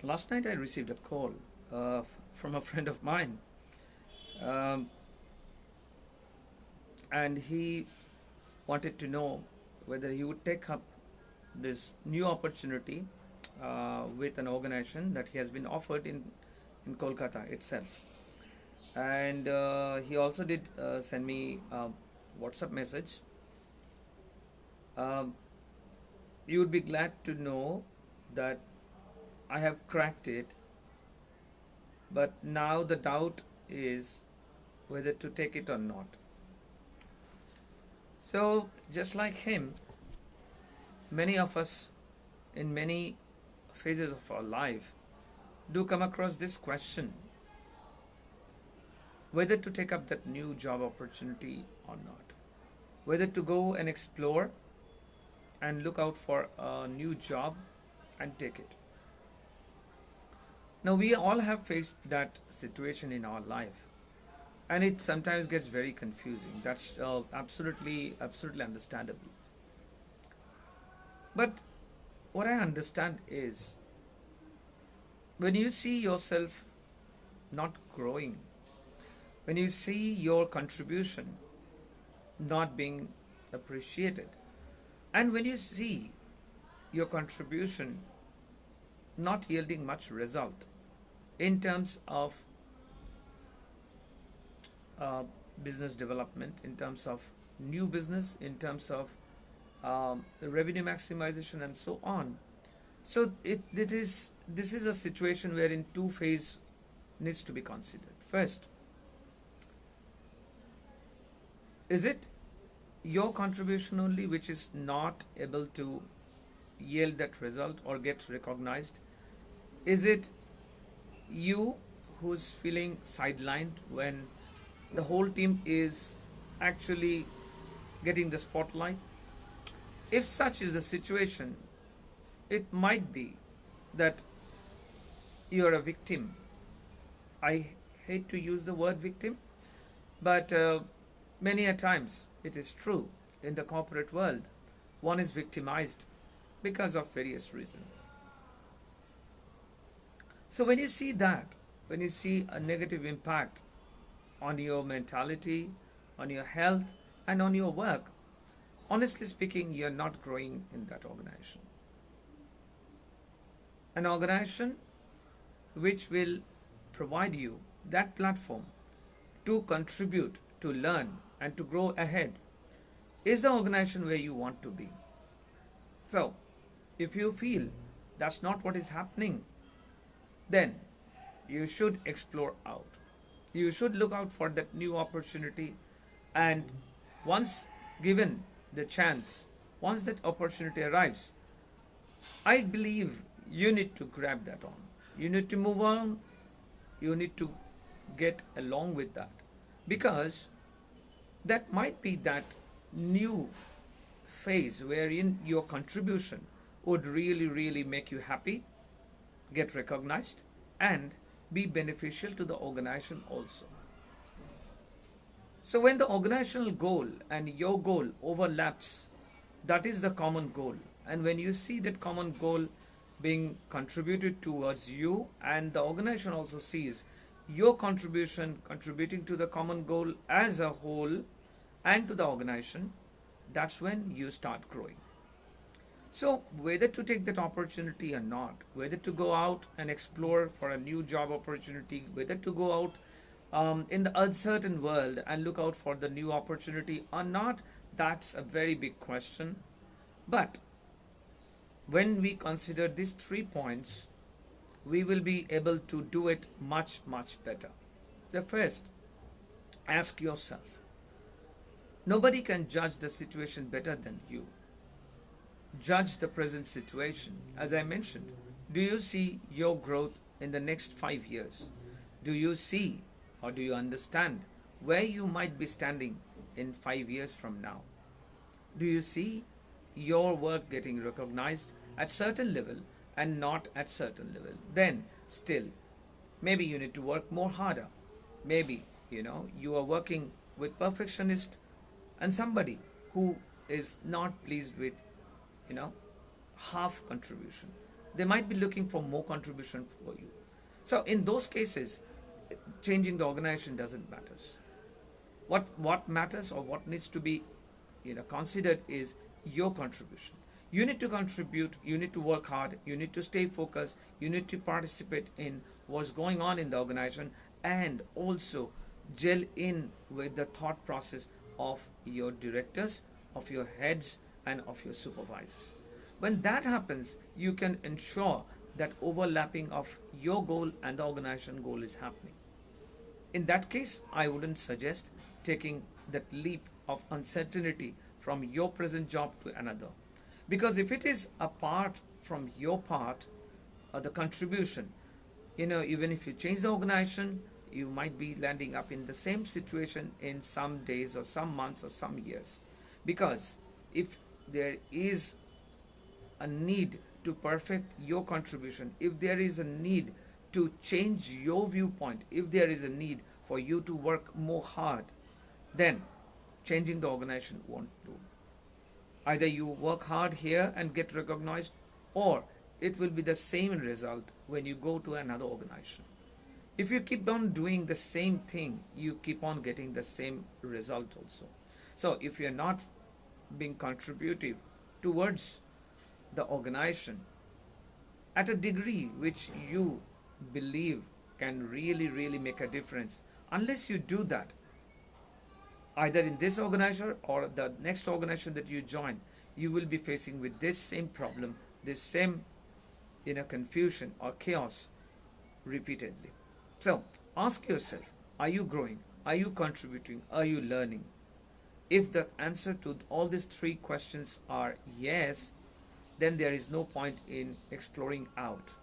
Last night I received a call from a friend of mine, um, and he wanted to know whether he would take up this new opportunity with an organization that he has been offered in Kolkata itself. And he also did send me a WhatsApp message. Um, you would be glad to know that I have cracked it, but now the doubt is whether to take it or not. So, just like him, many of us in many phases of our life do come across this question whether to take up that new job opportunity or not, whether to go and explore and look out for a new job and take it. Now, we all have faced that situation in our life, and it sometimes gets very confusing. That's absolutely understandable. But what I understand is when you see yourself not growing, when you see your contribution not being appreciated, and when you see your contribution not yielding much result in terms of uh, business development, in terms of new business, in terms of revenue maximization, and so on. So it is this is a situation wherein two phase needs to be considered. First, is it your contribution only which is not able to yield that result or get recognized? Is it you who's feeling sidelined when the whole team is actually getting the spotlight? If such is the situation, it might be that you are a victim. I hate to use the word victim, but many a times it is true in the corporate world. One is victimized because of various reasons. So when you see that, when you see a negative impact on your mentality, on your health, and on your work, honestly speaking, you're not growing in that organization. An organization which will provide you that platform to contribute, to learn, and to grow ahead is the organization where you want to be. So, if you feel that's not what is happening, then you should explore out. You should look out for that new opportunity, and once given the chance, once that opportunity arrives, I believe you need to grab that on. You need to move on. You need to get along with that because that might be that new phase wherein your contribution would really make you happy, get recognized, and be beneficial to the organization also. So when the organizational goal and your goal overlaps, that is the common goal. And when you see that common goal being contributed towards you, and the organization also sees your contribution contributing to the common goal as a whole and to the organization, that's when you start growing. So, whether to take that opportunity or not, whether to go out and explore for a new job opportunity, whether to go out in the uncertain world and look out for the new opportunity or not, that's a very big question. But when we consider these 3 points, we will be able to do it much better. The first, ask yourself, nobody can judge the situation better than you. Judge the present situation. As I mentioned, do you see your growth in the next 5 years? Do you see or do you understand where you might be standing in 5 years from now? Do you see your work getting recognized at certain level and not at certain level? Then still, maybe you need to work more harder. Maybe, you are working with perfectionist and somebody who is not pleased with, you know, half contribution. They might be looking for more contribution for you. So in those cases, changing the organization doesn't matter. What matters, or what needs to be considered, is your contribution. You need to contribute, you need to work hard, you need to stay focused, you need to participate in what's going on in the organization, and also gel in with the thought process of your directors, of your heads, and of your supervisors. When that happens, you can ensure that overlapping of your goal and the organization goal is happening. In that case, I wouldn't suggest taking that leap of uncertainty from your present job to another. Because if it is apart from your part, the contribution, even if you change the organization, you might be landing up in the same situation in some days or some months or some years. Because if there is a need to perfect your contribution, if there is a need to change your viewpoint, if there is a need for you to work more hard, then changing the organization won't do. Either you work hard here and get recognized, or it will be the same result when you go to another organization. If you keep on doing the same thing, you keep on getting the same result also. So if you're not being contributive towards the organization at a degree which you believe can really, really make a difference, unless you do that, either in this organization or the next organization that you join, you will be facing with this same problem, this same confusion or chaos repeatedly. So ask yourself, are you growing? Are you contributing? Are you learning? If the answer to all these three questions are yes, then there is no point in exploring out.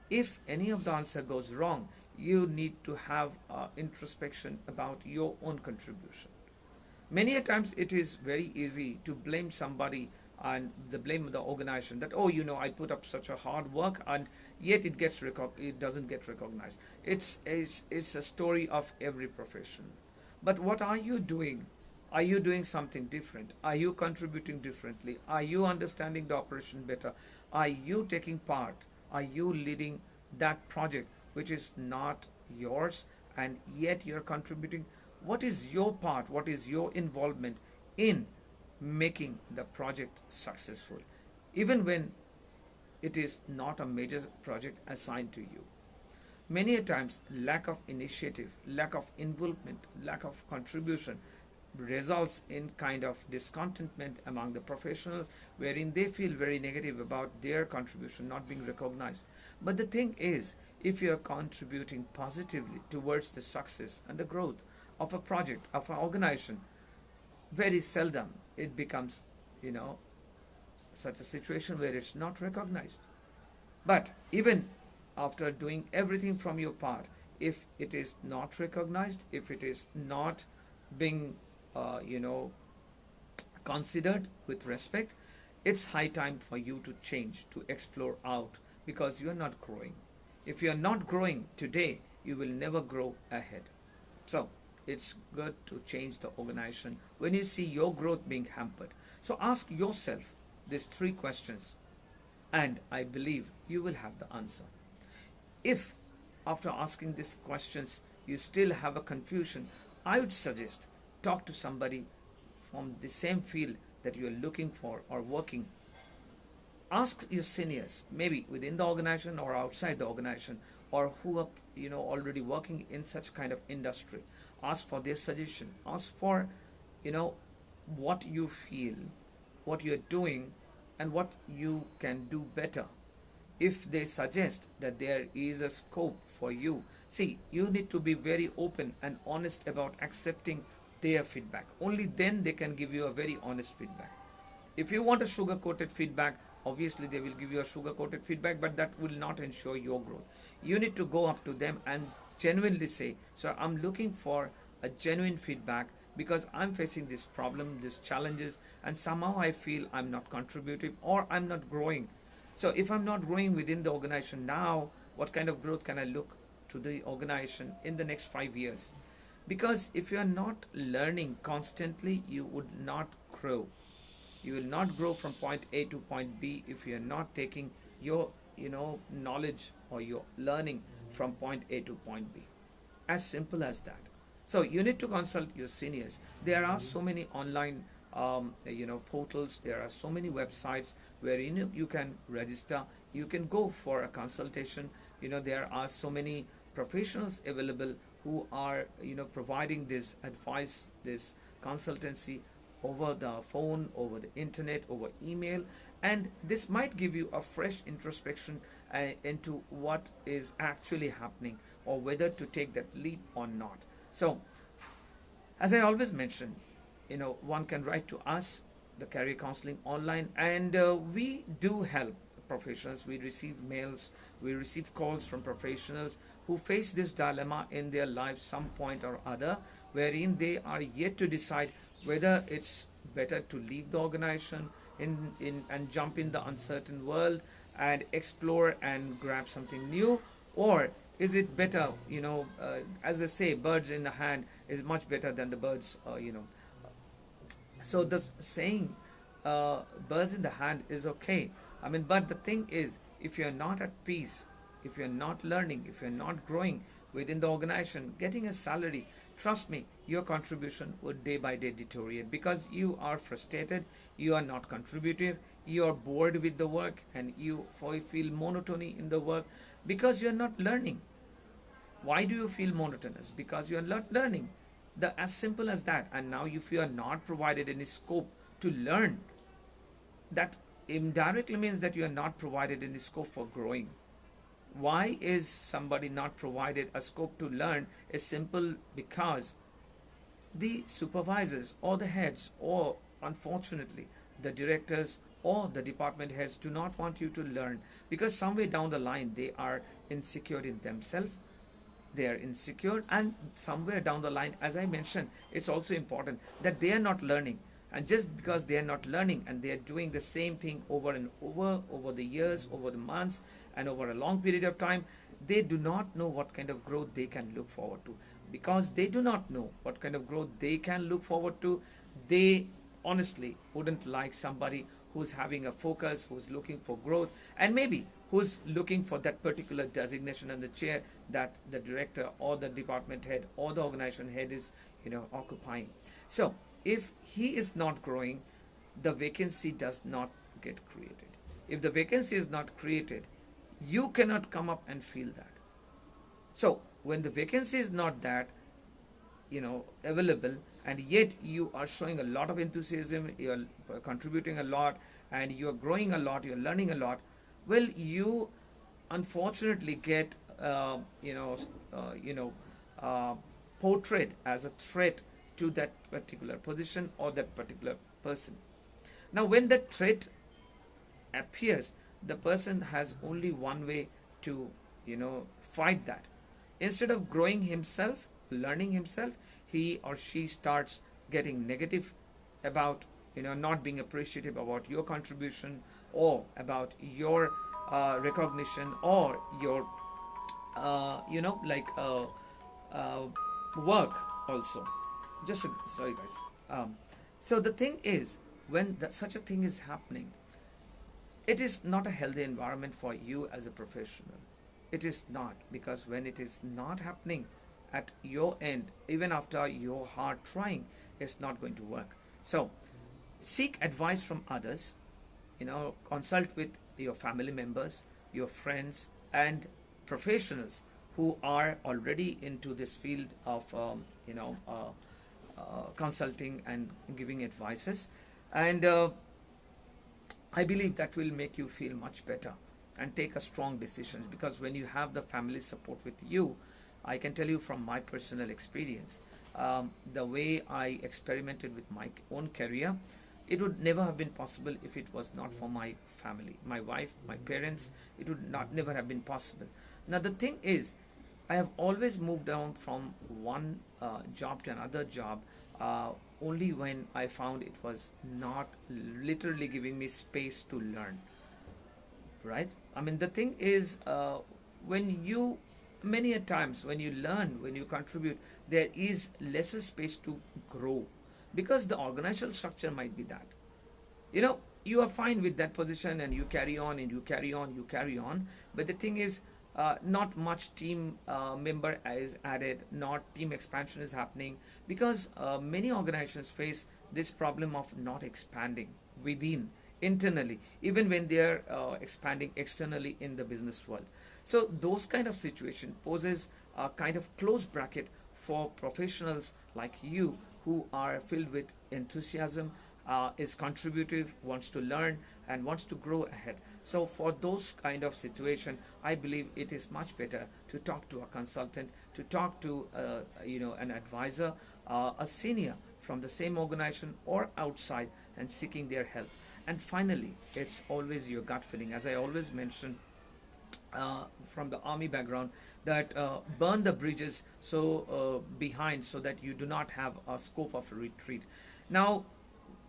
If any of the answer goes wrong, you need to have introspection about your own contribution. Many a times it is very easy to blame somebody and blame the organization that, oh, I put up such a hard work and yet it doesn't get recognized. It's a story of every profession. But what are you doing? Are you doing something different? Are you contributing differently? Are you understanding the operation better? Are you taking part? Are you leading that project which is not yours and yet you're contributing? What is your part? What is your involvement in making the project successful, even when it is not a major project assigned to you? Many a times, lack of initiative, lack of involvement, lack of contribution results in kind of discontentment among the professionals, wherein they feel very negative about their contribution not being recognized. But the thing is, if you are contributing positively towards the success and the growth of a project, of an organization, very seldom it becomes, such a situation where it's not recognized. But even after doing everything from your part, if it is not recognized, if it is not being, considered with respect, it's high time for you to change, to explore out, because you are not growing. If you are not growing today, you will never grow ahead. So it's good to change the organization when you see your growth being hampered. So ask yourself these three questions, and I believe you will have the answer. If after asking these questions you still have a confusion, I would suggest talk to somebody from the same field that you are looking for or working. Ask your seniors, maybe within the organization or outside the organization, or who are already working in such kind of industry. Ask for their suggestion. Ask for what you feel, what you are doing, and what you can do better. If they suggest that there is a scope for you, see, you need to be very open and honest about accepting their feedback. Only then they can give you a very honest feedback. If you want a sugar-coated feedback, obviously they will give you a sugar-coated feedback, but that will not ensure your growth. You need to go up to them and genuinely say, sir, I'm looking for a genuine feedback because I'm facing this problem, these challenges, and somehow I feel I'm not contributive or I'm not growing. So if I'm not growing within the organization now, what kind of growth can I look to the organization in the next 5 years? Because if you are not learning constantly, you would not grow. You will not grow from point A to point B if you are not taking your knowledge or your learning from point A to point B. As simple as that. So you need to consult your seniors. There are so many online portals. There are so many websites where you can register. You can go for a consultation. There are so many professionals available who are providing this advice, this consultancy over the phone, over the internet, over email, and this might give you a fresh introspection into what is actually happening or whether to take that leap or not. So, as I always mention, one can write to us, the career counseling online, and we do help professionals. We receive mails, we receive calls from professionals who face this dilemma in their life some point or other, wherein they are yet to decide whether it's better to leave the organization and jump in the uncertain world and explore and grab something new, or is it better, as they say, birds in the hand is much better than the birds, So the saying, birds in the hand is okay. But the thing is, if you're not at peace, if you're not learning, if you're not growing within the organization, getting a salary, trust me, your contribution would day by day deteriorate because you are frustrated, you are not contributive, you are bored with the work, and you feel monotony in the work because you're not learning. Why do you feel monotonous? Because you're not learning. As simple as that. And now if you are not provided any scope to learn, that indirectly means that you are not provided any scope for growing. Why is somebody not provided a scope to learn? Is simple because the supervisors or the heads, or unfortunately the directors or the department heads, do not want you to learn because somewhere down the line they are insecure in themselves. They are insecure, and somewhere down the line, as I mentioned, it's also important that they are not learning. And just because they are not learning and they are doing the same thing over and over the years, over the months, and over a long period of time, they do not know what kind of growth they can look forward to. Because they do not know what kind of growth they can look forward to, they honestly wouldn't like somebody who's having a focus, who's looking for growth, and maybe who's looking for that particular designation and the chair that the director or the department head or the organization head is occupying. So if he is not growing, the vacancy does not get created. If the vacancy is not created, you cannot come up and fill that. So when the vacancy is not that available, and yet you are showing a lot of enthusiasm, you are contributing a lot, and you are growing a lot, you are learning a lot, well, you unfortunately get portrayed as a threat to that particular position or that particular person. Now when that threat appears, the person has only one way to fight that. Instead of growing himself, learning himself, he or she starts getting negative about not being appreciative about your contribution, or about your recognition, or your work also. Sorry guys. So the thing is, when such a thing is happening, it is not a healthy environment for you as a professional. It is not, because when it is not happening at your end, even after your hard trying, it's not going to work. So seek advice from others, consult with your family members, your friends, and professionals who are already into this field of consulting and giving advices, and I believe that will make you feel much better and take a strong decisions. Because when you have the family support with you, I can tell you from my personal experience, the way I experimented with my own career, it would never have been possible if it was not for my family, my wife, my parents. It would never have been possible. Now the thing is, I have always moved on from one job to another job only when I found it was not literally giving me space to learn. Right? The thing is, many a times when you learn, when you contribute, there is lesser space to grow, because the organizational structure might be that. you are fine with that position, and you carry on and you carry on, you carry on. But the thing is, not much team member is added, not team expansion is happening, because many organizations face this problem of not expanding within, internally, even when they are expanding externally in the business world. So those kind of situation poses a kind of close bracket for professionals like you, who are filled with enthusiasm, is contributive, wants to learn, and wants to grow ahead. So for those kind of situation, I believe it is much better to talk to a consultant, to talk to an advisor, a senior from the same organization or outside, and seeking their help. And finally, it's always your gut feeling. As I always mention, from the army background, that burn the bridges behind, so that you do not have a scope of retreat. Now,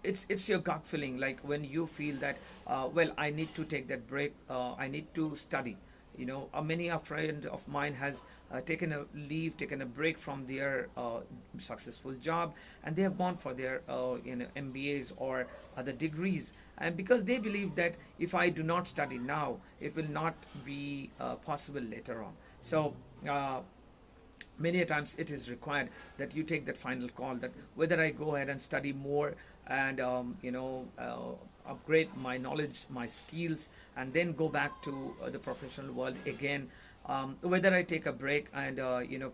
it's your gut feeling, like when you feel that, well, I need to take that break, I need to study. Many a friend of mine has taken a leave, taken a break from their successful job, and they have gone for their MBAs or other degrees, and because they believe that if I do not study now, it will not be possible later on. So many a times it is required that you take that final call, that whether I go ahead and study more and upgrade my knowledge, my skills, and then go back to the professional world again, whether I take a break and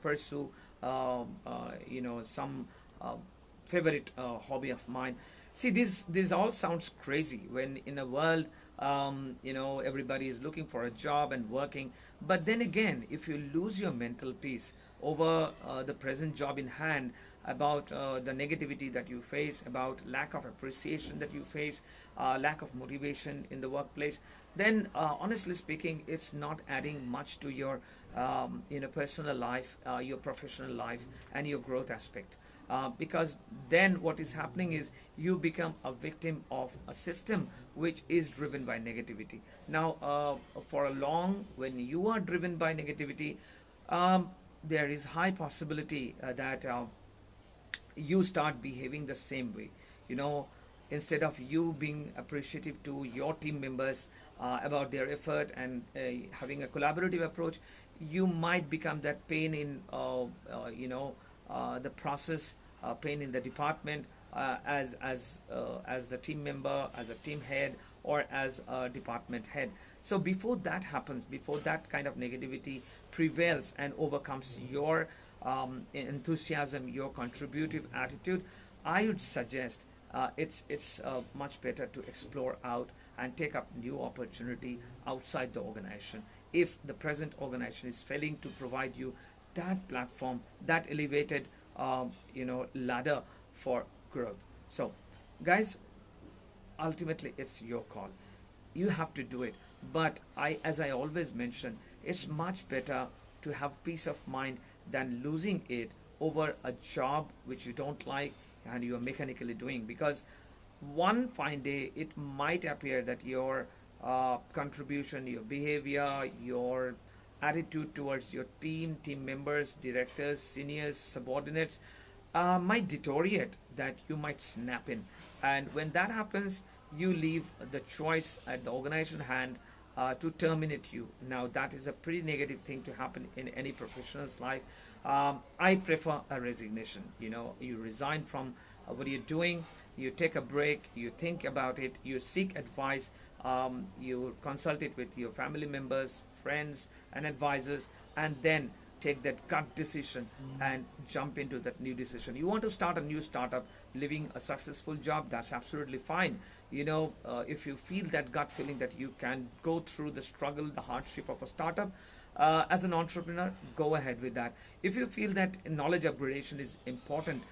pursue some favorite hobby of mine. See, this all sounds crazy when in a world, everybody is looking for a job and working. But then again, if you lose your mental peace over the present job in hand, about the negativity that you face, about lack of appreciation that you face, lack of motivation in the workplace, then honestly speaking, it's not adding much to your personal life, your professional life, and your growth aspect. Because then what is happening is you become a victim of a system which is driven by negativity. Now, for a long, when you are driven by negativity, there is high possibility that you start behaving the same way. Instead of you being appreciative to your team members about their effort and having a collaborative approach, you might become that pain in the process, pain in the department, as the team member, as a team head, or as a department head. So before that happens, before that kind of negativity prevails and overcomes your enthusiasm, your contributive attitude, I would suggest it's much better to explore out and take up new opportunity outside the organization. If the present organization is failing to provide you that platform, that elevated ladder for growth. So guys, ultimately it's your call. You have to do it. But as I always mention, it's much better to have peace of mind than losing it over a job which you don't like and you are mechanically doing. Because one fine day it might appear that your contribution, your behavior, your attitude towards your team members, directors, seniors, subordinates might deteriorate, that you might snap in. And when that happens, you leave the choice at the organization hand to terminate you. Now, that is a pretty negative thing to happen in any professional's life. I prefer a resignation. You resign from what you're doing, you take a break, you think about it, you seek advice, you consult it with your family members, friends, and advisors, and then take that gut decision and jump into that new decision. You want to start a new startup, living a successful job, that's absolutely fine. If you feel that gut feeling that you can go through the struggle, the hardship of a startup, as an entrepreneur, go ahead with that. If you feel that knowledge upgradation is important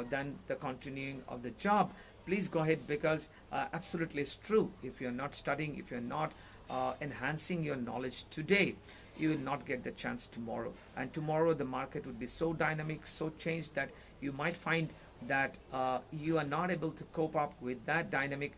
than the continuing of the job, please go ahead, because absolutely it's true. If you're not studying, if you're not enhancing your knowledge today, you will not get the chance tomorrow. And tomorrow the market would be so dynamic, so changed, that you might find that you are not able to cope up with that dynamic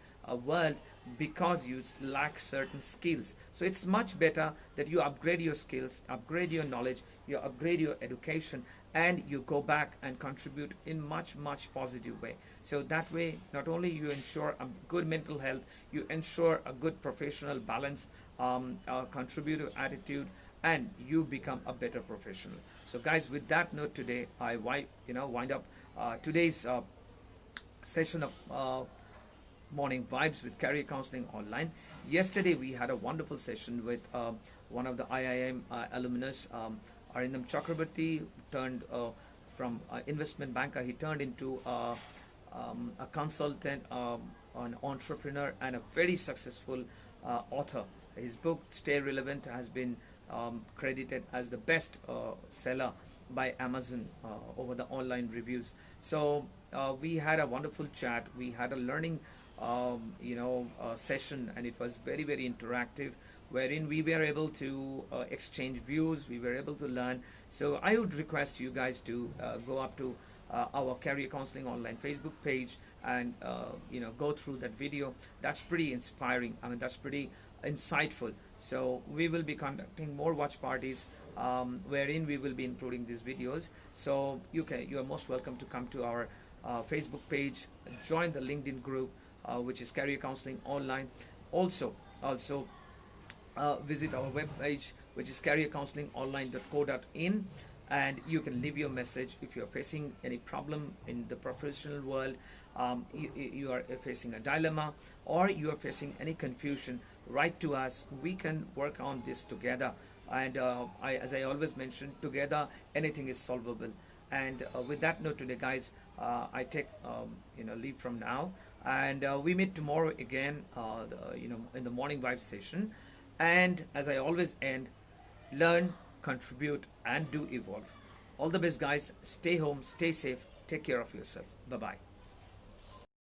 world because you lack certain skills. So it's much better that you upgrade your skills, upgrade your knowledge, you upgrade your education, and you go back and contribute in much positive way. So that way, not only you ensure a good mental health, you ensure a good professional balance, a contributive attitude, and you become a better professional. So guys, with that note today, I wind up today's session of morning vibes with career counseling online. Yesterday we had a wonderful session with one of the IIM alumnus, Arindam Chakrabarti, turned from investment banker. He turned into a consultant, an entrepreneur, and a very successful author. His book Stay Relevant has been credited as the best seller by Amazon over the online reviews. So we had a wonderful chat. We had a learning session, and it was very interactive, wherein we were able to exchange views, we were able to learn. So I would request you guys to go up to our career counseling online Facebook page and go through that video. That's pretty inspiring. I mean, that's pretty insightful. So we will be conducting more watch parties wherein we will be including these videos. So you are most welcome to come to our Facebook page, join the LinkedIn group, which is Career Counseling Online. Also visit our webpage, which is careercounselingonline.co.in, and you can leave your message if you are facing any problem in the professional world. You are facing a dilemma, or you are facing any confusion. Write to us. We can work on this together. And as I always mention, together anything is solvable. And with that note today, guys, I take leave from now, and we meet tomorrow again, in the morning vibe session. And as I always end, learn, contribute, and do evolve. All the best, guys. Stay home, stay safe, take care of yourself. Bye bye.